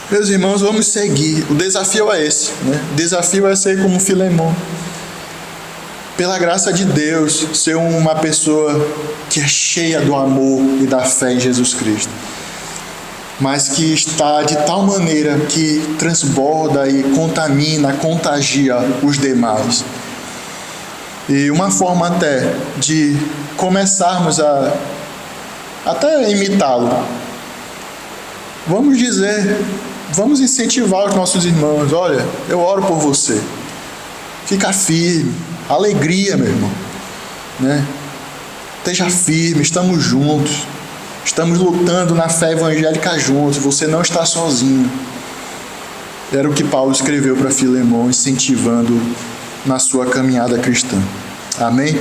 Meus irmãos, vamos seguir. O desafio é esse, né? O desafio é ser como Filemão. Pela graça de Deus, ser uma pessoa que é cheia do amor e da fé em Jesus Cristo, mas que está de tal maneira que transborda e contamina, contagia os demais. E uma forma até de começarmos a até imitá-lo, vamos incentivar os nossos irmãos. Olha, eu oro por você, fica firme, alegria, meu irmão, né? Esteja firme, estamos juntos. Estamos lutando na fé evangélica juntos. Você não está sozinho. Era o que Paulo escreveu para Filemão, incentivando na sua caminhada cristã. Amém?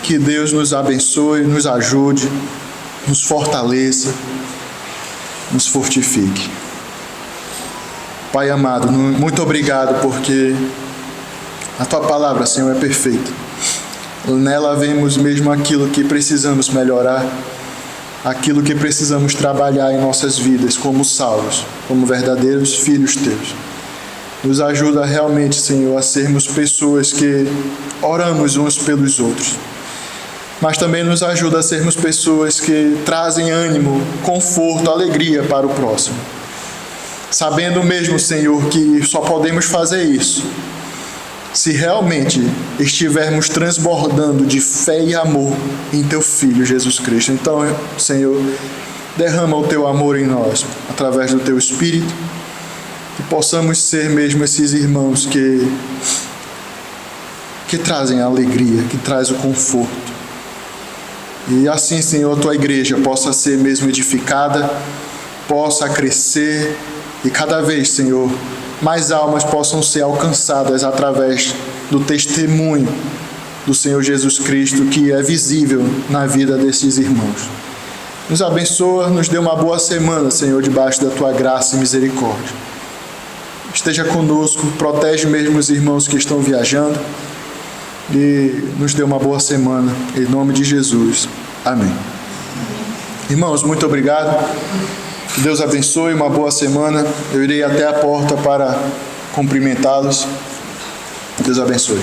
Que Deus nos abençoe, nos ajude, nos fortaleça, nos fortifique. Pai amado, muito obrigado, porque a Tua palavra, Senhor, é perfeita. Nela vemos mesmo aquilo que precisamos melhorar, aquilo que precisamos trabalhar em nossas vidas como salvos, como verdadeiros filhos Teus. Nos ajuda realmente, Senhor, a sermos pessoas que oramos uns pelos outros, mas também nos ajuda a sermos pessoas que trazem ânimo, conforto, alegria para o próximo, sabendo mesmo, Senhor, que só podemos fazer isso se realmente estivermos transbordando de fé e amor em Teu Filho Jesus Cristo. Então, Senhor, derrama o Teu amor em nós, através do Teu Espírito, que possamos ser mesmo esses irmãos que trazem a alegria, que trazem o conforto. E assim, Senhor, a Tua igreja possa ser mesmo edificada, possa crescer, e cada vez, Senhor, mais almas possam ser alcançadas através do testemunho do Senhor Jesus Cristo, que é visível na vida desses irmãos. Nos abençoa, nos dê uma boa semana, Senhor, debaixo da Tua graça e misericórdia. Esteja conosco, protege mesmo os irmãos que estão viajando e nos dê uma boa semana, em nome de Jesus. Amém. Irmãos, muito obrigado. Que Deus abençoe, uma boa semana. Eu irei até a porta para cumprimentá-los. Deus abençoe.